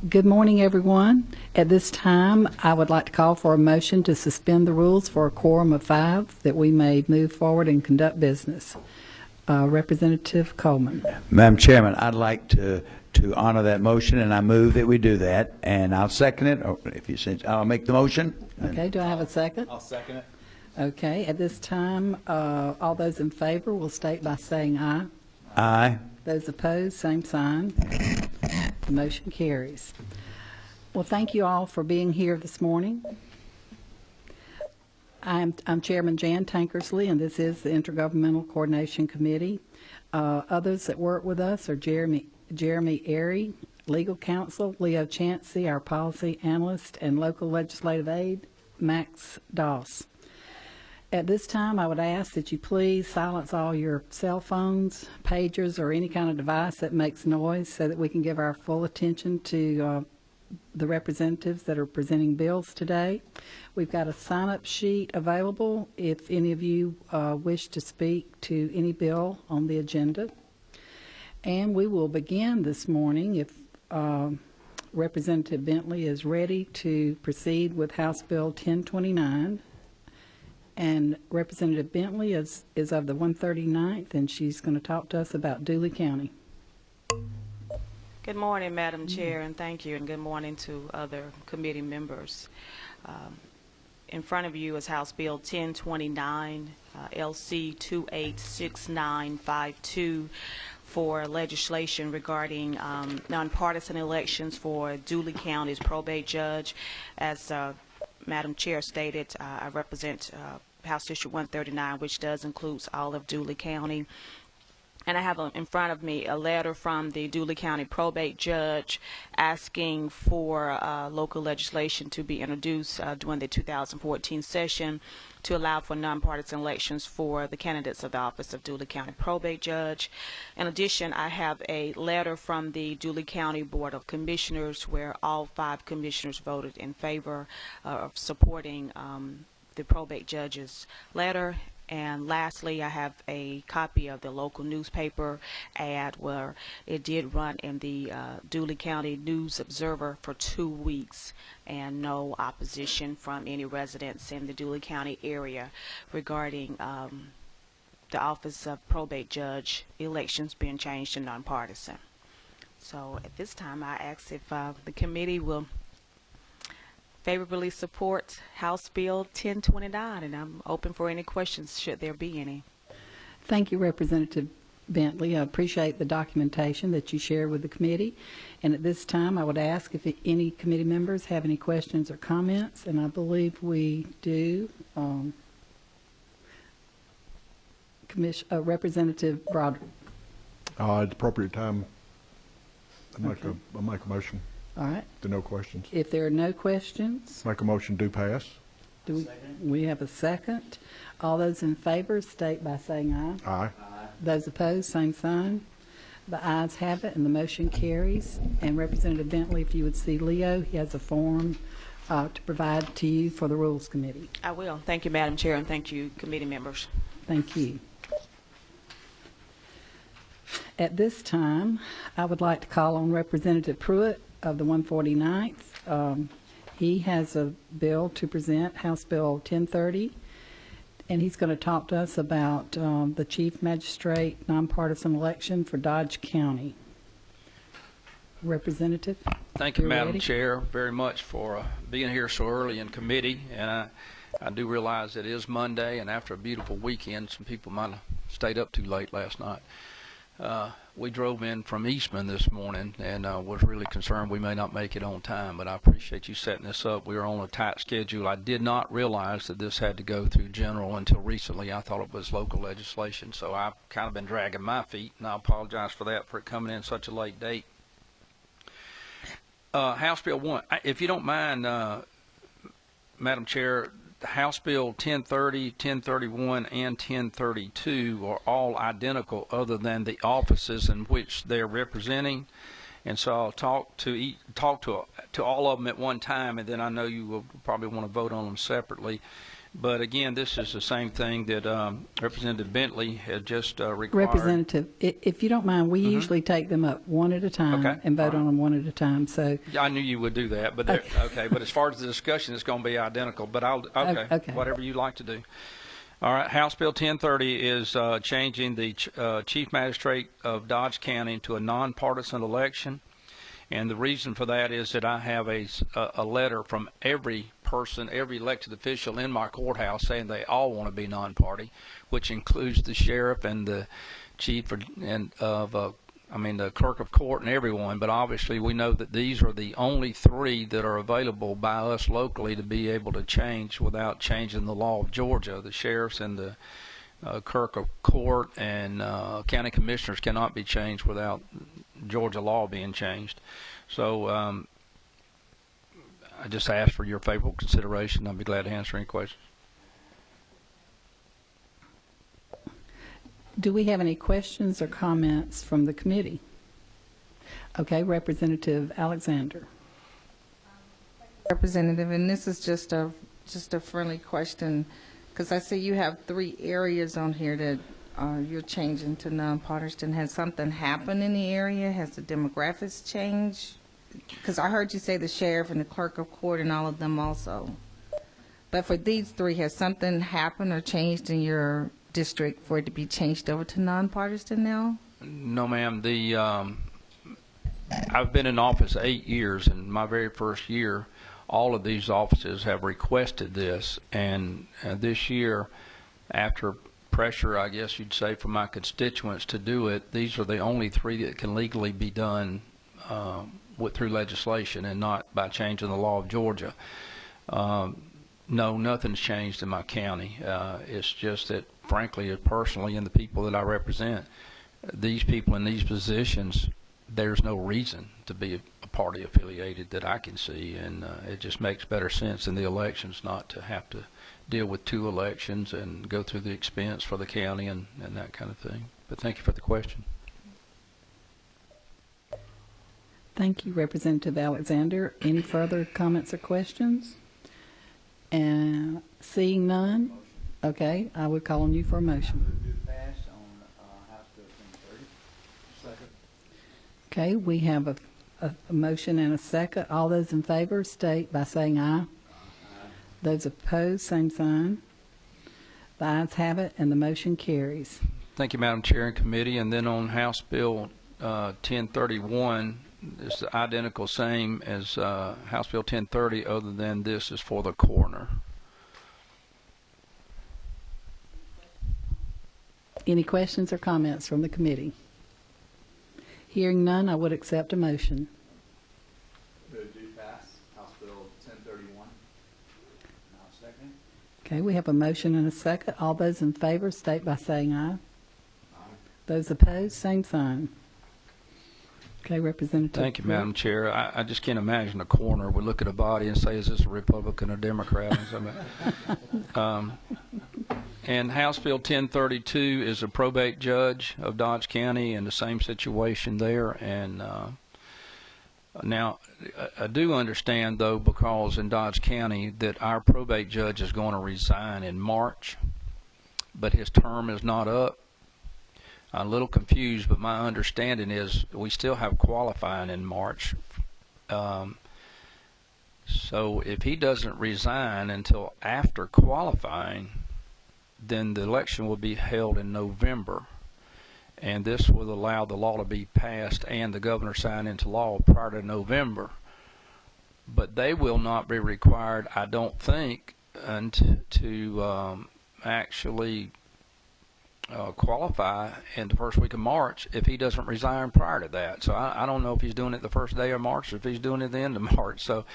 Good morning, everyone. At this time, I would like to call for a motion to suspend the rules for a quorum of 5 that we may move forward and conduct business. Representative Coleman. Madam Chairman, I'd like to honor that motion, and I move that we do that. And I'll second it. Or if you say, I'll make the motion. Okay, do I have a second? I'll second it. Okay, at this time, all those in favor will state by saying aye. Aye. Those opposed, same sign. The motion carries. Well, thank you all for being here this morning. I'm Chairman Jan Tankersley, and this is the Intergovernmental Coordination Committee. Others that work with us are Jeremy Airy, Legal Counsel, Leo Chansey, our Policy Analyst, and Local Legislative Aide, Max Doss. At this time, I would ask that you please silence all your cell phones, pagers, or any kind of device that makes noise so that we can give our full attention to the representatives that are presenting bills today. We've got a sign-up sheet available if any of you wish to speak to any bill on the agenda. And we will begin this morning if Representative Bentley is ready to proceed with House Bill 1029. And Representative Bentley is of the 139th, and she's going to talk to us about Dooley County. Good morning, Madam Chair, and thank you, and good morning to other committee members. In front of you is House Bill 1029, LC 286952, for legislation regarding nonpartisan elections for Dooley County's probate judge. As Madam Chair stated, I represent House District 139, which does include all of Dooley County. And I have in front of me a letter from the Dooley County probate judge asking for local legislation to be introduced during the 2014 session to allow for nonpartisan elections for the candidates of the office of Dooley County probate judge. In addition, I have a letter from the Dooley County Board of Commissioners where all 5 commissioners voted in favor of supporting the probate judge's letter. And lastly, I have a copy of the local newspaper ad where it did run in the Dooley County News Observer for 2 weeks, and no opposition from any residents in the Dooley County area regarding the office of probate judge elections being changed to nonpartisan. So at this time, I ask if the committee will favorably support House Bill 1029, and I'm open for any questions should there be any. Thank you, Representative Bentley. I appreciate the documentation that you shared with the committee. And at this time, I would ask if any committee members have any questions or comments, and I believe we do. Representative Broderick. At the appropriate time, I'll make a motion. All right. No questions. If there are no questions, Make a motion to pass. we have a second. All those in favor state by saying aye. Aye. Those opposed, same sign. The ayes have it, and the motion carries. And Representative Bentley, if you would see Leo, he has a form to provide to you for the Rules Committee. I will. Thank you, Madam Chair, and thank you, committee members. Thank you. At this time, I would like to call on Representative Pruett of the 149th. He has a bill to present, House Bill 1030, and he's going to talk to us about the Chief Magistrate nonpartisan election for Dodge County. Representative? Thank you, Madam ready? Chair, very much for being here so early in committee. And I do realize it is Monday, and after a beautiful weekend, some people might have stayed up too late last night. We drove in from Eastman this morning and was really concerned we may not make it on time, but I appreciate you setting this up. We were on a tight schedule. I did not realize that this had to go through general until recently. I thought it was local legislation, so I've kind of been dragging my feet, and I apologize for that, for it coming in such a late date. House Bill 1, if you don't mind, Madam Chair, House Bill 1030, 1031, and 1032 are all identical other than the offices in which they're representing. And so I'll talk to all of them at one time, and then I know you will probably want to vote on them separately. But again, this is the same thing that Representative Bentley had just required. Representative, if you don't mind, we usually take them up one at a time Okay. and vote All right. on them one at a time. So, Yeah, I knew you would do that, but okay. But as far as the discussion, it's going to be identical. But Okay. Whatever you like to do. All right, House Bill 1030 is changing the Chief Magistrate of Dodge County to a nonpartisan election. And the reason for that is that I have a letter from every person, every elected official in my courthouse saying they all want to be non-party, which includes the sheriff and the chief the clerk of court and everyone. But obviously we know that these are the only three that are available by us locally to be able to change without changing the law of Georgia. The sheriffs and the clerk of court and county commissioners cannot be changed without Georgia law being changed. So I just ask for your favorable consideration. I'll be glad to answer any questions. do we have any questions or comments from the committee? Okay, Representative Alexander. Representative, and this is just a friendly question, because I see you have 3 areas on here that you're changing to nonpartisan. Has something happened in the area? Has the demographics changed? Because I heard you say the sheriff and the clerk of court and all of them also. But for these 3, has something happened or changed in your district for it to be changed over to nonpartisan now? No, ma'am. I've been in office 8 years, and my very first year, all of these offices have requested this. And this year, after pressure, I guess you'd say, from my constituents to do it, these are the only 3 that can legally be done through legislation and not by changing the law of Georgia. No, nothing's changed in my county. It's just that, frankly, personally, and the people that I represent, these people in these positions, there's no reason to be a party affiliated that I can see, and it just makes better sense in the elections not to have to deal with 2 elections and go through the expense for the county and that kind of thing. But thank you for the question. Thank you, Representative Alexander. Any further comments or questions? And seeing none, okay, I would call on you for a motion. Okay, we have a motion and a second. All those in favor state by saying aye. Aye. Those opposed, same sign. The ayes have it, and the motion carries. Thank you, Madam Chair and Committee. And then on House Bill 1031, it's the identical same as House Bill 1030, other than this is for the coroner. Any questions or comments from the committee? Hearing none, I would accept a motion. Move to pass House Bill 1031. Now second. Okay, we have a motion and a second. All those in favor state by saying aye. Aye. Those opposed, same sign. Okay, Representative. Thank you, Pruett. Madam Chair. I just can't imagine a coroner would look at a body and say, is this a Republican or Democrat? And House Bill 1032 is a probate judge of Dodge County, and the same situation there. And now, I do understand, though, because in Dodge County, that our probate judge is going to resign in March, but his term is not up. I'm a little confused, but my understanding is we still have qualifying in March. So if he doesn't resign until after qualifying, then the election will be held in November. And this will allow the law to be passed and the governor sign into law prior to November. But they will not be required, I don't think, to actually qualify in the first week of March if he doesn't resign prior to that. So I don't know if he's doing it the first day of March or if he's doing it the end of March. So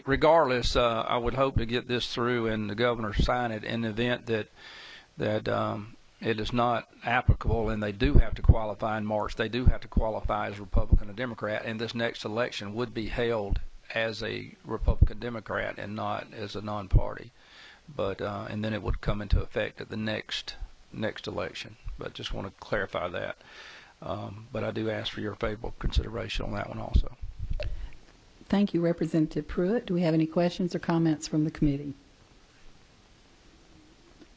regardless, I would hope to get this through and the governor sign it in the event that it is not applicable and they do have to qualify in March. They do have to qualify as Republican or Democrat, and this next election would be held as a Republican Democrat and not as a non-party. But and then it would come into effect at the next election. But just want to clarify that. But I do ask for your favorable consideration on that one also. Thank you, Representative Pruett. Do we have any questions or comments from the committee?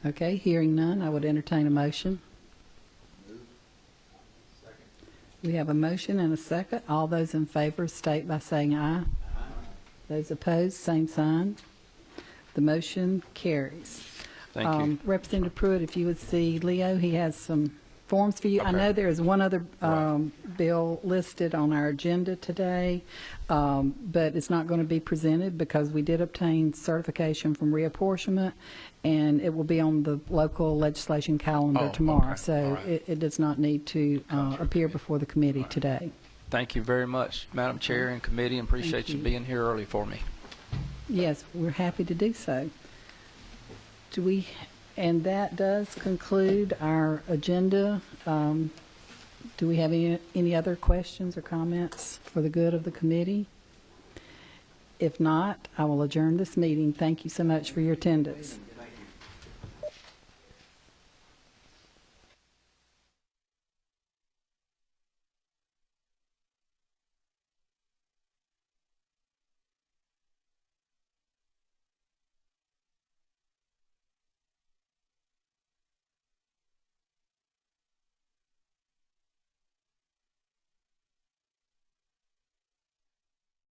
Okay, hearing none, I would entertain a motion. We have a motion and a second. All those in favor state by saying aye. Those opposed, same sign. The motion carries. Thank you. Representative Pruett, if you would see Leo, he has some forms for you. I Okay. know there is one other Right. bill listed on our agenda today, but it's not going to be presented because we did obtain certification from reapportionment, and it will be on the local legislation calendar Oh, tomorrow. okay. So All right. it does not need to appear before the committee today. Thank you very much, Madam Chair and committee, and appreciate Thank you you. being here early for me. Yes, we're happy to do so. And that does conclude our agenda. Do we have any other questions or comments for the good of the committee? If not, I will adjourn this meeting. Thank you so much for your attendance.